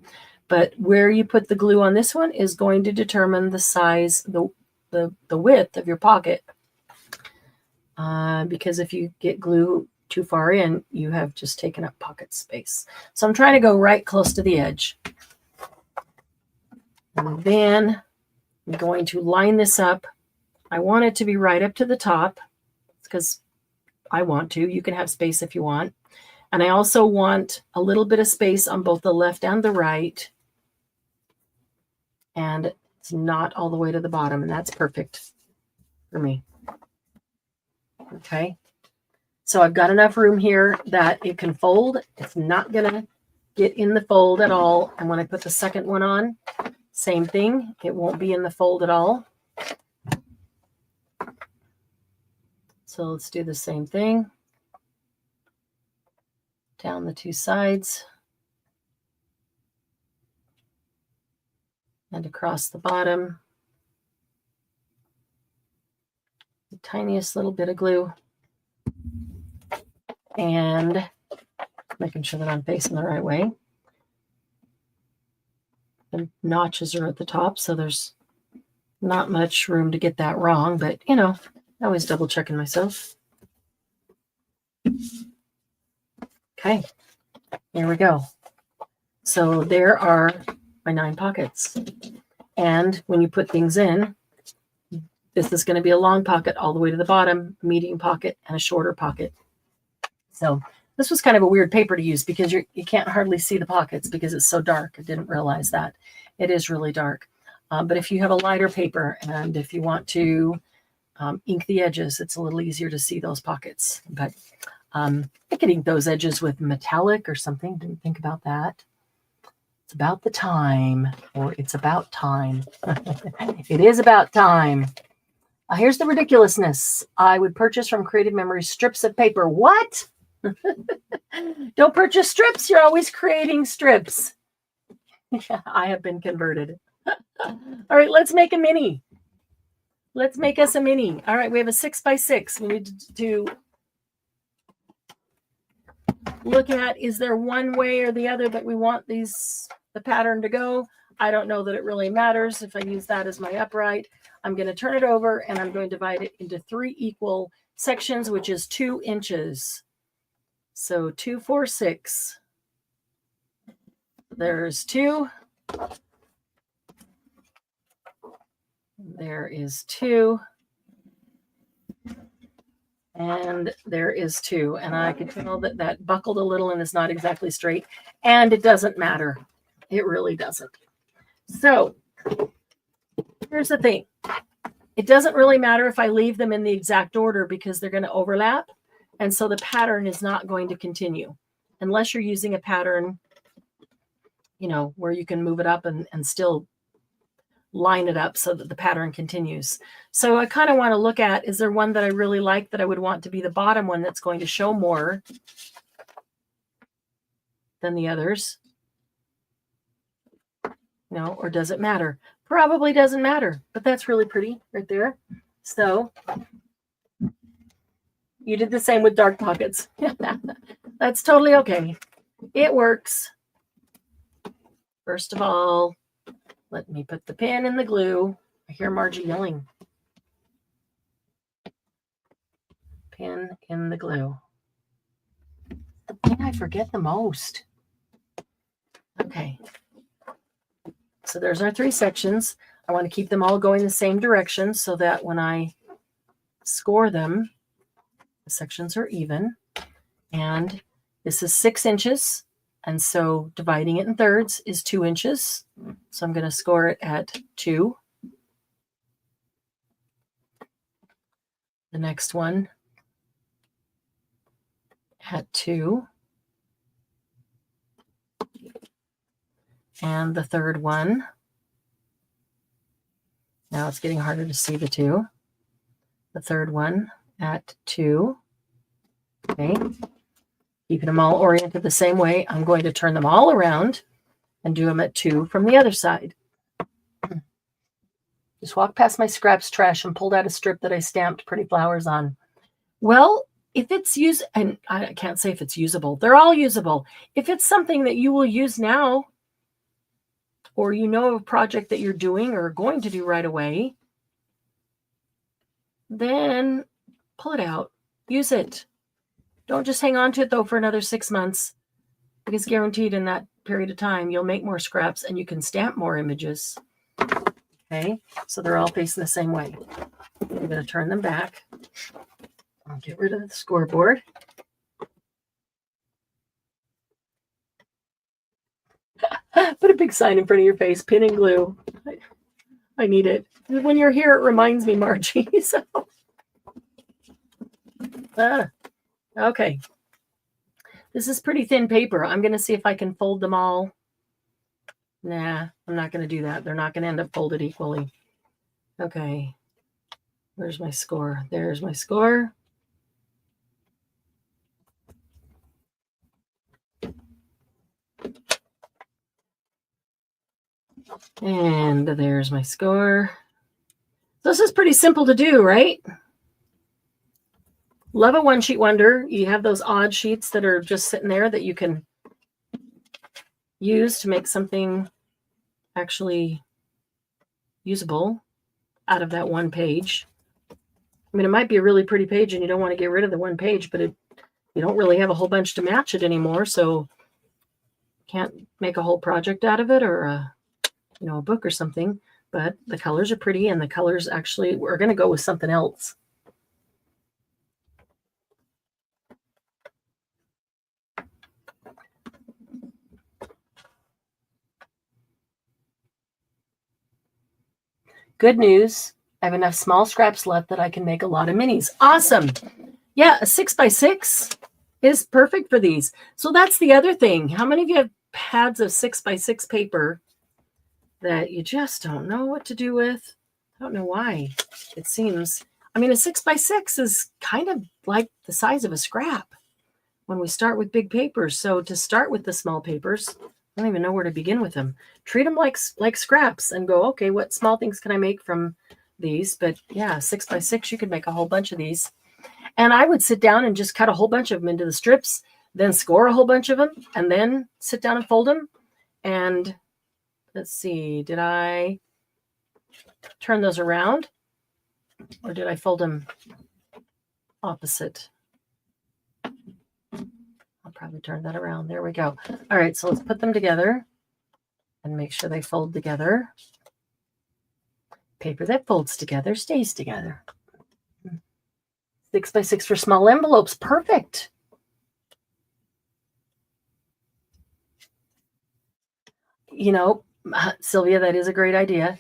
S1: but where you put the glue on this one is going to determine the size, the width of your pocket. Because if you get glue too far in, you have just taken up pocket space. So I'm trying to go right close to the edge. And then I'm going to line this up. I want it to be right up to the top because I want to. You can have space if you want. And I also want a little bit of space on both the left and the right. And it's not all the way to the bottom, and that's perfect for me. Okay. So I've got enough room here that it can fold. It's not going to get in the fold at all. And when I put the second one on, same thing. It won't be in the fold at all. So let's do the same thing. Down the 2 sides. And across the bottom. The tiniest little bit of glue. And making sure that I'm facing the right way. The notches are at the top, so there's not much room to get that wrong, but I always double checking myself. Okay, here we go. So there are my 9 pockets. And when you put things in, this is going to be a long pocket all the way to the bottom, medium pocket, and a shorter pocket. So this was kind of a weird paper to use because you can't hardly see the pockets because it's so dark. I didn't realize that. It is really dark. But if you have a lighter paper and if you want to ink the edges, it's a little easier to see those pockets. But I could ink those edges with metallic or something. Didn't think about that. It's about the time, or it's about time. It is about time. Here's the ridiculousness. I would purchase from Creative Memories strips of paper. What? Don't purchase strips. You're always creating strips. Yeah, I have been converted. All right, let's make a mini. Let's make us a mini. All right, we have a 6x6. We need to look at, is there one way or the other that we want the pattern to go? I don't know that it really matters. If I use that as my upright, I'm going to turn it over and I'm going to divide it into 3 equal sections, which is 2 inches. So 2, 4, 6. There's 2. There is 2. And there is 2. And I can tell that that buckled a little and is not exactly straight. And it doesn't matter. It really doesn't. So here's the thing. It doesn't really matter if I leave them in the exact order because they're going to overlap. And so the pattern is not going to continue unless you're using a pattern, you know, where you can move it up and still line it up so that the pattern continues. So I kind of want to look at, is there one that I really like that I would want to be the bottom one that's going to show more than the others? No, or does it matter? Probably doesn't matter, but that's really pretty right there. So you did the same with dark pockets. That's totally okay. It works. First of all, let me put the pin in the glue. I hear Margie yelling. Pin in the glue. The thing I forget the most. Okay. So there's our 3 sections. I want to keep them all going the same direction so that when I score them, the sections are even. And this is 6 inches. And so dividing it in thirds is 2 inches. So I'm going to score it at 2. The next one at 2. And the third one. Now it's getting harder to see the 2. The third one at 2. Okay. Keeping them all oriented the same way. I'm going to turn them all around and do them at 2 from the other side. Just walked past my scraps trash and pulled out a strip that I stamped pretty flowers on. Well, if it's used, and I can't say if it's usable. They're all usable. If it's something that you will use now, or you know of a project that you're doing or going to do right away, then pull it out. Use it. Don't just hang on to it, though, for another 6 months, because guaranteed in that period of time, you'll make more scraps and you can stamp more images. Okay, so they're all facing the same way. I'm going to turn them back. I'll get rid of the scoreboard. Put a big sign in front of your face, pin and glue. I need it. When you're here, it reminds me, Margie. So. Okay. This is pretty thin paper. I'm going to see if I can fold them all. Nah, I'm not going to do that. They're not going to end up folded equally. Okay. Where's my score? There's my score. And there's my score. This is pretty simple to do, right? Love a one-sheet wonder. You have those odd sheets that are just sitting there that you can use to make something actually usable out of that one page. I mean, it might be a really pretty page and you don't want to get rid of the one page, but you don't really have a whole bunch to match it anymore, so can't make a whole project out of it or a book or something. But the colors are pretty, and the colors actually, we're going to go with something else. Good news. I have enough small scraps left that I can make a lot of minis. Awesome. Yeah, a 6x6 is perfect for these. So that's the other thing. How many of you have pads of 6x6 paper that you just don't know what to do with? don't know why. It seems, I mean, a 6x6 is kind of like the size of a scrap when we start with big papers. So to start with the small papers, I don't even know where to begin with them. Treat them like scraps and go, okay, what small things can I make from these? But yeah, 6x6, you could make a whole bunch of these. And I would sit down and just cut a whole bunch of them into the strips, then score a whole bunch of them, and then sit down and fold them. And let's see, did I turn those around? Or did I fold them opposite? I'll probably turn that around. There we go. All right, so let's put them together and make sure they fold together. Paper that folds together stays together. 6x6 for small envelopes. Perfect. You know, Sylvia, that is a great idea.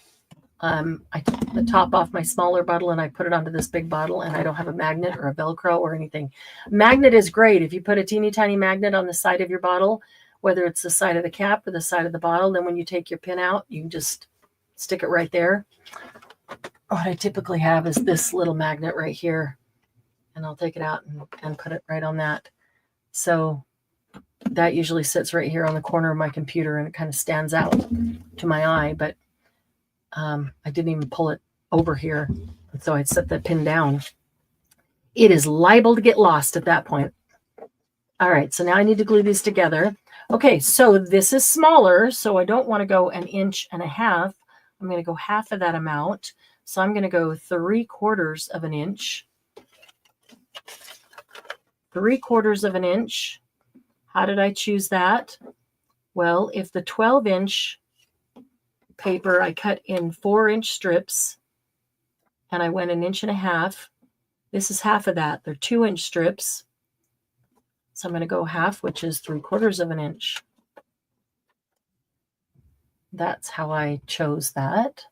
S1: I took the top off my smaller bottle and I put it onto this big bottle, and I don't have a magnet or a Velcro or anything. Magnet is great. If you put a teeny tiny magnet on the side of your bottle, whether it's the side of the cap or the side of the bottle, then when you take your pin out, you can just stick it right there. What I typically have is this little magnet right here, and I'll take it out and put it right on that. So that usually sits right here on the corner of my computer, and it kind of stands out to my eye, but I didn't even pull it over here. So I'd set that pin down. It is liable to get lost at that point. All right, so now I need to glue these together. Okay, so this is smaller, so I don't want to go 1.5 inches. I'm going to go half of that amount. So I'm going to go 3/4 of an inch. 3/4 of an inch. How did I choose that? Well, if the 12-inch paper I cut in 4-inch strips and I went 1.5 inches, this is half of that. They're 2-inch strips. So I'm going to go half, which is 3/4 of an inch. That's how I chose that.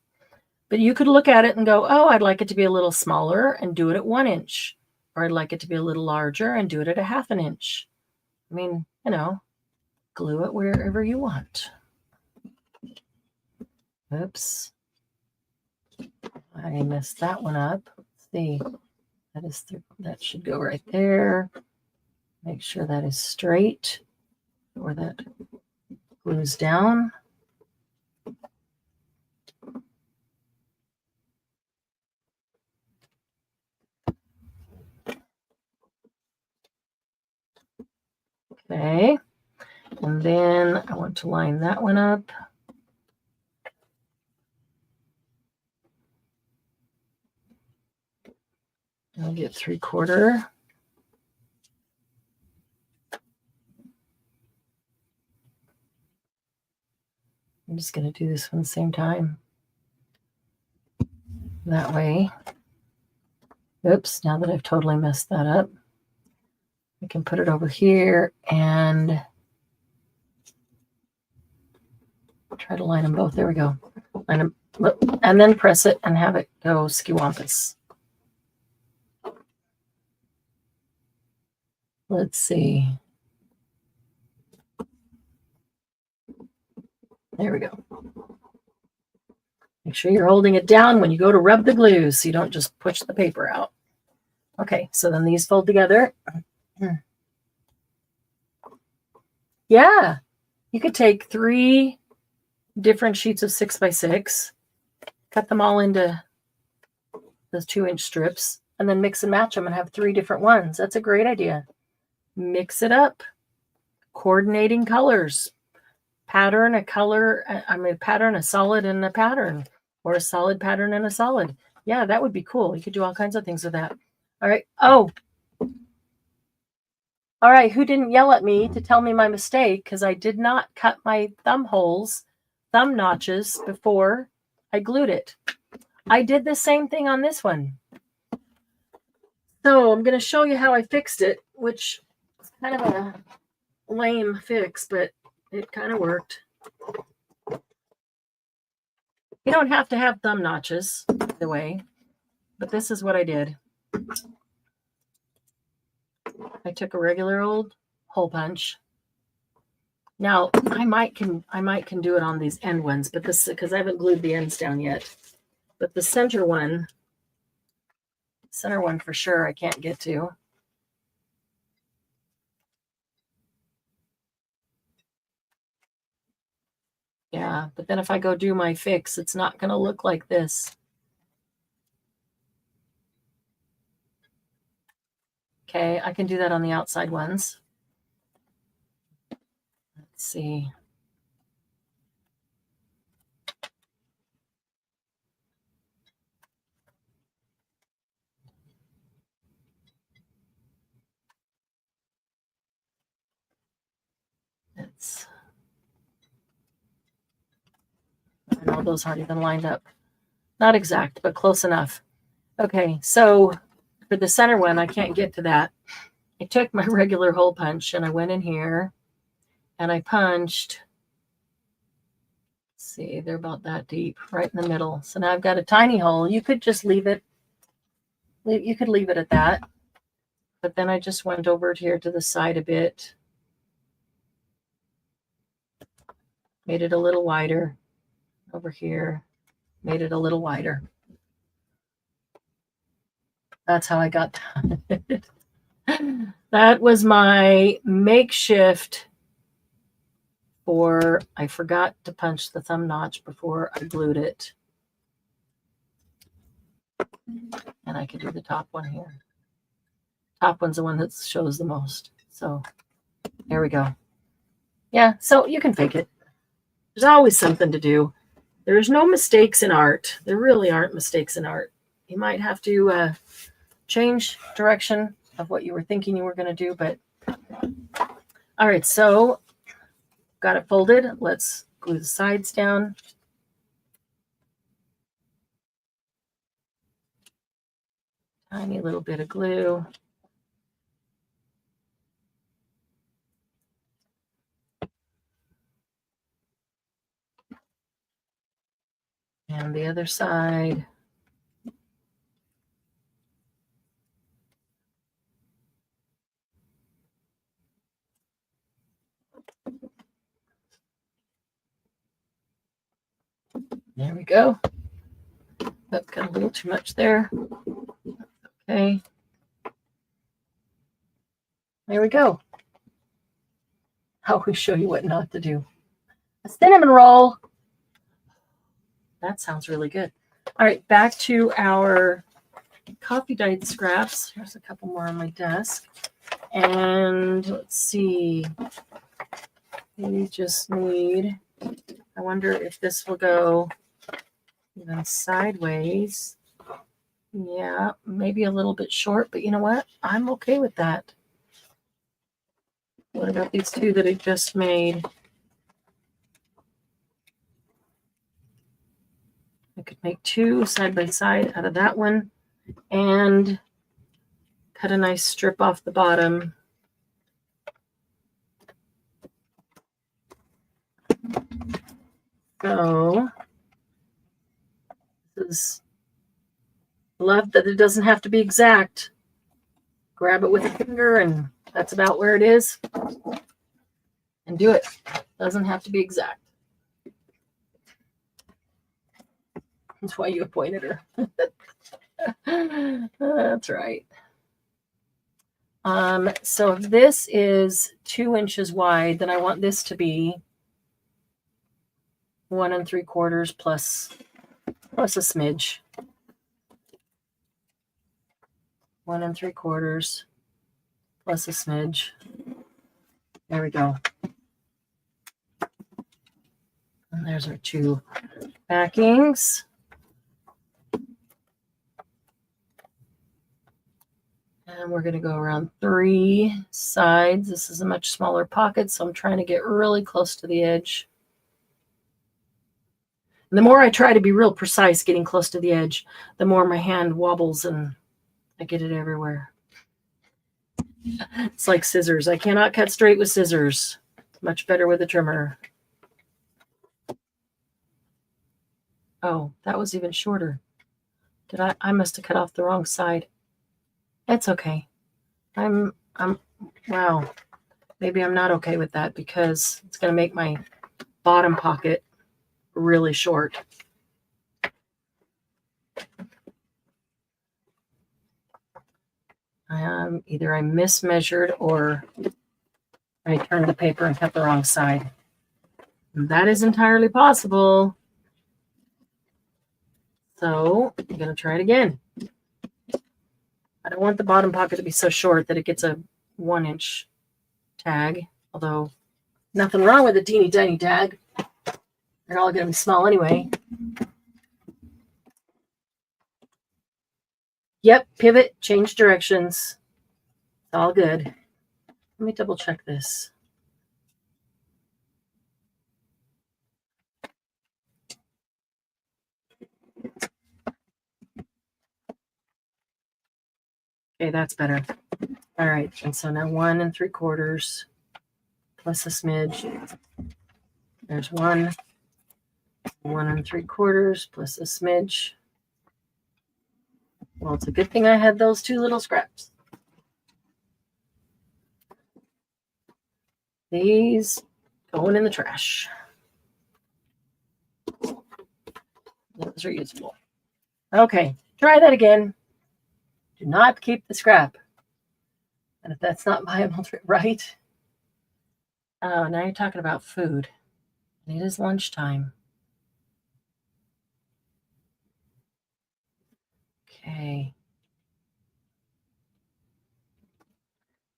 S1: But you could look at it and go, oh, I'd like it to be a little smaller and do it at 1 inch. Or I'd like it to be a little larger and do it at 1/2 inch. I mean, you know, glue it wherever you want. Oops. I messed that one up. Let's see. That should go right there. Make sure that is straight, or that glues down. Okay. And then I want to line that one up. I'll get 3/4. I'm just going to do this one at the same time. That way. Oops, now that I've totally messed that up, I can put it over here and try to line them both. There we go. Line them, and then press it and have it go skiwampus. Let's see. There we go. Make sure you're holding it down when you go to rub the glue so you don't just push the paper out. Okay, so then these fold together. Yeah, you could take 3 different sheets of 6x6, cut them all into those 2-inch strips, and then mix and match them and have 3 different ones. That's a great idea. Mix it up. Coordinating colors. Pattern, a color, pattern, a solid, and a pattern, or a solid pattern and a solid. Yeah, that would be cool. You could do all kinds of things with that. All right. Oh, all right. Who didn't yell at me to tell me my mistake? Because I did not cut my thumb notches before I glued it. I did the same thing on this one. So I'm going to show you how I fixed it, which is kind of a lame fix, but it kind of worked. You don't have to have thumb notches, by the way, but this is what I did. I took a regular old hole punch. Now I might can do it on these end ones, but this because I haven't glued the ends down yet. But the center one for sure I can't get to. Yeah, but then if I go do my fix, it's not going to look like this. Okay, I can do that on the outside ones. Let's see. I know those aren't even lined up. Not exact, but close enough. Okay, so for the center one, I can't get to that. I took my regular hole punch and I went in here and I punched. Let's see, they're about that deep, right in the middle. So now I've got a tiny hole. You could just leave it. You could leave it at that. But then I just went over here to the side a bit. Made it a little wider. Over here. Made it a little wider. That's how I got that. That was my makeshift for, I forgot to punch the thumb notch before I glued it. And I could do the top one here. Top one's the one that shows the most. So there we go. Yeah, so you can fake it. There's always something to do. There's no mistakes in art. There really aren't mistakes in art. You might have to change direction of what you were thinking you were going to do, but all right, so got it folded. Let's glue the sides down. Tiny little bit of glue. And the other side. There we go. That got a little too much there. Okay. There we go. I always show you what not to do. A cinnamon roll. That sounds really good. All right, back to our coffee dyed scraps. There's a couple more on my desk. And let's see. We just need, I wonder if this will go even sideways. Yeah, maybe a little bit short, but you know what? I'm okay with that. What about these two that I just made? I could make two side by side out of that one and cut a nice strip off the bottom. So this is, love that it doesn't have to be exact. Grab it with a finger and that's about where it is. And do it. Doesn't have to be exact. That's why you appointed her. That's right. So if this is 2 inches wide, then I want this to be 1 3/4 plus a smidge. 1 3/4 plus a smidge. There we go. And there's our two backings. And we're going to go around 3 sides. This is a much smaller pocket, so I'm trying to get really close to the edge. And the more I try to be real precise getting close to the edge, the more my hand wobbles and I get it everywhere. It's like scissors. I cannot cut straight with scissors. Much better with a trimmer. Oh, that was even shorter. I must have cut off the wrong side. It's okay. I'm wow. Maybe I'm not okay with that because it's going to make my bottom pocket really short. Either I mismeasured or I turned the paper and cut the wrong side. That is entirely possible. So I'm going to try it again. I don't want the bottom pocket to be so short that it gets a 1-inch tag, although nothing wrong with a teeny tiny tag. They're all going to be small anyway. Yep, pivot, change directions. It's all good. Let me double check this. Okay, that's better. All right, and so now 1 3/4 plus a smidge. There's 1 3/4 plus a smidge. Well, it's a good thing I had those 2 little scraps. These going in the trash. Those are useful. Okay, try that again. Do not keep the scrap. And if that's not viable, right? Oh, now you're talking about food. It is lunchtime. Okay.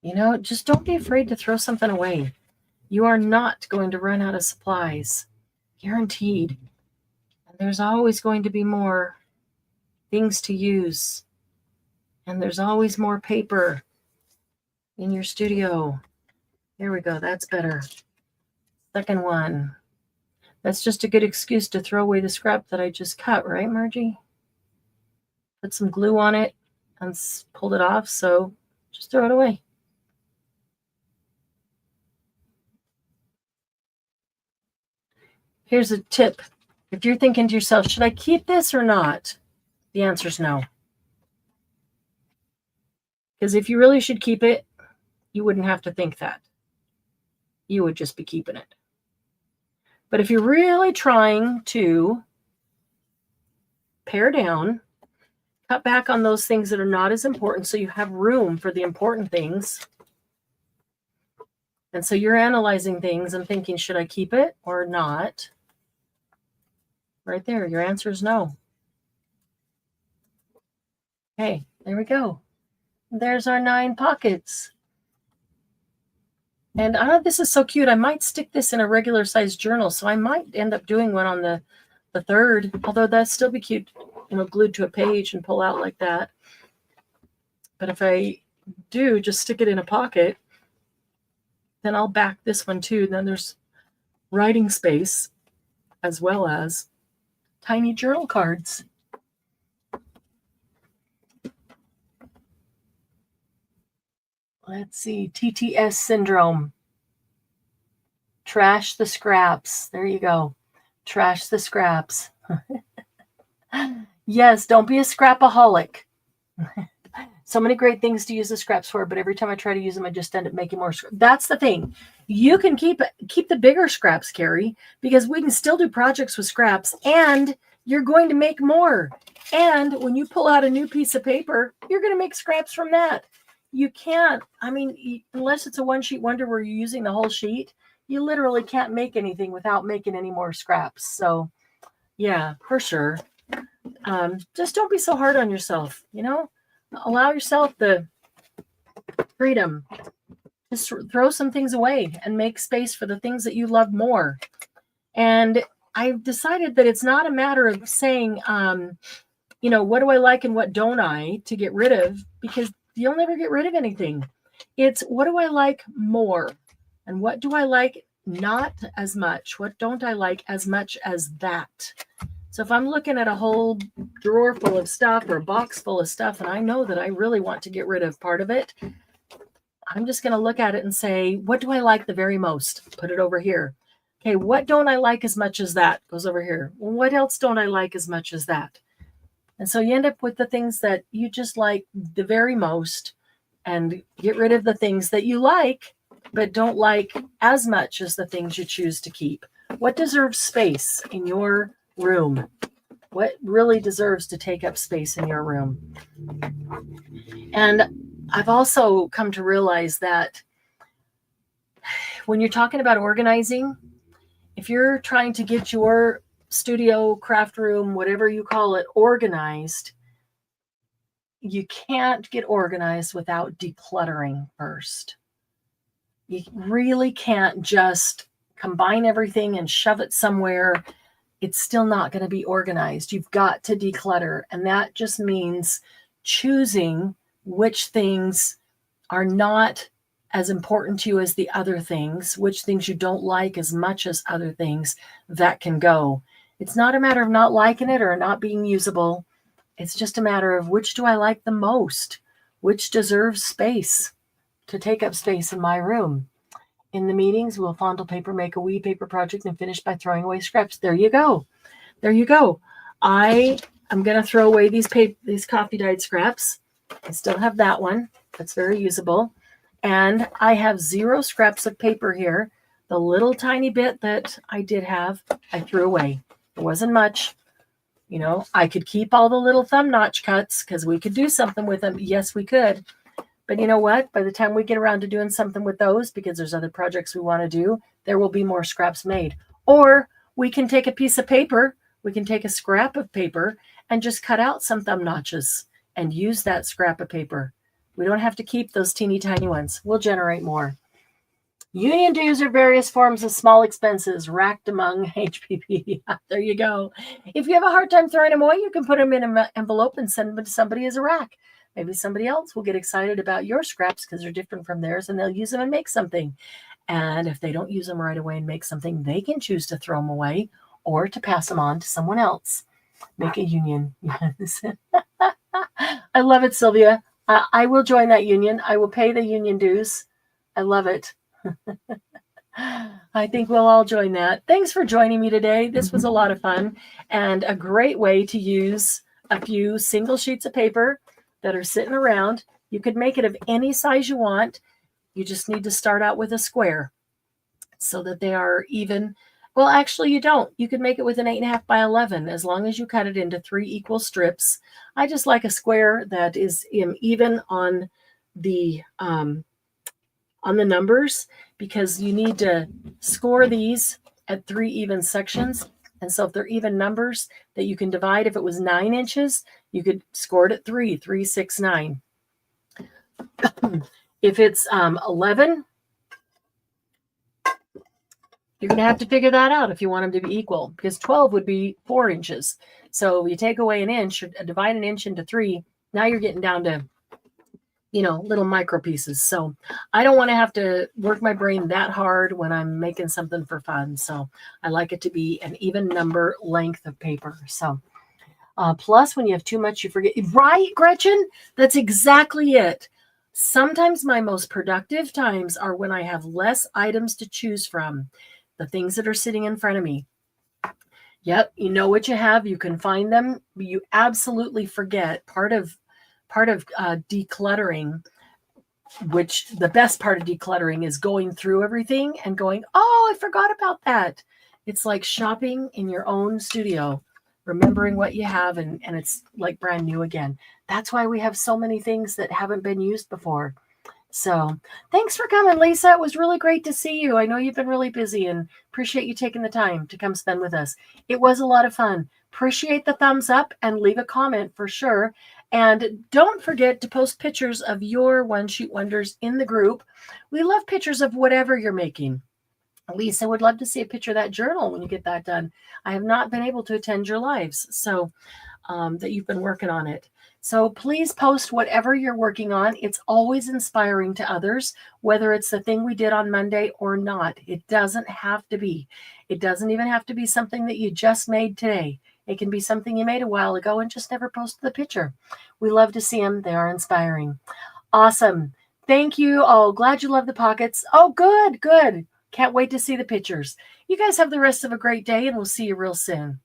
S1: You know, just don't be afraid to throw something away. You are not going to run out of supplies. Guaranteed. And there's always going to be more things to use. And there's always more paper in your studio. There we go. That's better. Second one. That's just a good excuse to throw away the scrap that I just cut, right, Margie? Put some glue on it and pulled it off, so just throw it away. Here's a tip. If you're thinking to yourself, should I keep this or not? The answer is no. Because if you really should keep it, you wouldn't have to think that. You would just be keeping it. But if you're really trying to pare down, cut back on those things that are not as important so you have room for the important things. And so you're analyzing things and thinking, should I keep it or not? Right there, your answer is no. Okay, there we go. There's our 9 pockets. And I know this is so cute. I might stick this in a regular size journal. So I might end up doing one on the 3rd, although that'd still be cute, you know, glued to a page and pull out like that. But if I do just stick it in a pocket, then I'll back this one too. Then there's writing space as well as tiny journal cards. Let's see, TTS syndrome. Trash the scraps. There you go. Trash the scraps. Yes, don't be a scrapaholic. So many great things to use the scraps for, but every time I try to use them, I just end up making more scraps. That's the thing. You can keep the bigger scraps, Carrie, because we can still do projects with scraps, and you're going to make more. And when you pull out a new piece of paper, you're going to make scraps from that. You can't, I mean, unless it's a one-sheet wonder where you're using the whole sheet, you literally can't make anything without making any more scraps. So, yeah, for sure. Just don't be so hard on yourself, you know? Allow yourself the freedom. Just throw some things away and make space for the things that you love more. And I've decided that it's not a matter of saying, you know, what do I like and what don't I to get rid of, because you'll never get rid of anything. It's what do I like more and what do I like not as much? What don't I like as much as that? So if I'm looking at a whole drawer full of stuff or a box full of stuff, and I know that I really want to get rid of part of it, I'm just going to look at it and say, what do I like the very most? Put it over here. Okay, what don't I like as much as that? Goes over here. Well, what else don't I like as much as that? And so you end up with the things that you just like the very most, and get rid of the things that you like, but don't like as much as the things you choose to keep. What deserves space in your room? What really deserves to take up space in your room? And I've also come to realize that when you're talking about organizing, if you're trying to get your studio, craft room, whatever you call it, organized, you can't get organized without decluttering first. You really can't just combine everything and shove it somewhere. It's still not going to be organized. You've got to declutter. And that just means choosing which things are not as important to you as the other things, which things you don't like as much as other things that can go. It's not a matter of not liking it or not being usable. It's just a matter of which do I like the most, which deserves space to take up space in my room. In the meetings, we'll fondle paper, make a wee paper project, and finish by throwing away scraps. There you go. There you go. I am going to throw away these coffee dyed scraps. I still have that one. That's very usable. And I have 0 scraps of paper here. The little tiny bit that I did have, I threw away. It wasn't much. You know, I could keep all the little thumb notch cuts because we could do something with them. Yes, we could. But you know what? By the time we get around to doing something with those, because there's other projects we want to do, there will be more scraps made. Or we can take a piece of paper, we can take a scrap of paper and just cut out some thumb notches and use that scrap of paper. We don't have to keep those teeny tiny ones. We'll generate more. Union dues are various forms of small expenses racked among HPP. There you go. If you have a hard time throwing them away, you can put them in an envelope and send them to somebody as a rack. Maybe somebody else will get excited about your scraps because they're different from theirs and they'll use them and make something. And if they don't use them right away and make something, they can choose to throw them away or to pass them on to someone else. Make a union. Yes. I love it, Sylvia. I will join that union. I will pay the union dues. I love it. I think we'll all join that. Thanks for joining me today. This was a lot of fun and a great way to use a few single sheets of paper that are sitting around. You could make it of any size you want. You just need to start out with a square so that they are even. Well, actually, you don't. You could make it with an 8.5 by 11 as long as you cut it into 3 equal strips. I just like a square that is even on the numbers because you need to score these at 3 even sections. And so if they're even numbers that you can divide, if it was 9 inches, you could score it at 3, 3, 6, 9. If it's 11, you're going to have to figure that out if you want them to be equal, because 12 would be 4 inches. So you take away an inch, or divide an inch into 3. Now you're getting down to, little micro pieces. So I don't want to have to work my brain that hard when I'm making something for fun. So I like it to be an even number length of paper. So plus when you have too much, you forget. Right, Gretchen? That's exactly it. Sometimes my most productive times are when I have less items to choose from, the things that are sitting in front of me. Yep, you know what you have. You can find them. But you absolutely forget part of decluttering, which the best part of decluttering is going through everything and going, oh, I forgot about that. It's like shopping in your own studio, remembering what you have, and it's like brand new again. That's why we have so many things that haven't been used before. So thanks for coming, Lisa. It was really great to see you. I know you've been really busy and appreciate you taking the time to come spend with us. It was a lot of fun. Appreciate the thumbs up and leave a comment for sure. And don't forget to post pictures of your One Sheet Wonders in the group. We love pictures of whatever you're making. Lisa would love to see a picture of that journal when you get that done. I have not been able to attend your lives, so that you've been working on it. So please post whatever you're working on. It's always inspiring to others, whether it's the thing we did on Monday or not. It doesn't have to be. It doesn't even have to be something that you just made today. It can be something you made a while ago and just never posted the picture. We love to see them. They are inspiring. Awesome. Thank you. Oh, glad you love the pockets. Oh, good, good. Can't wait to see the pictures. You guys have the rest of a great day, and we'll see you real soon.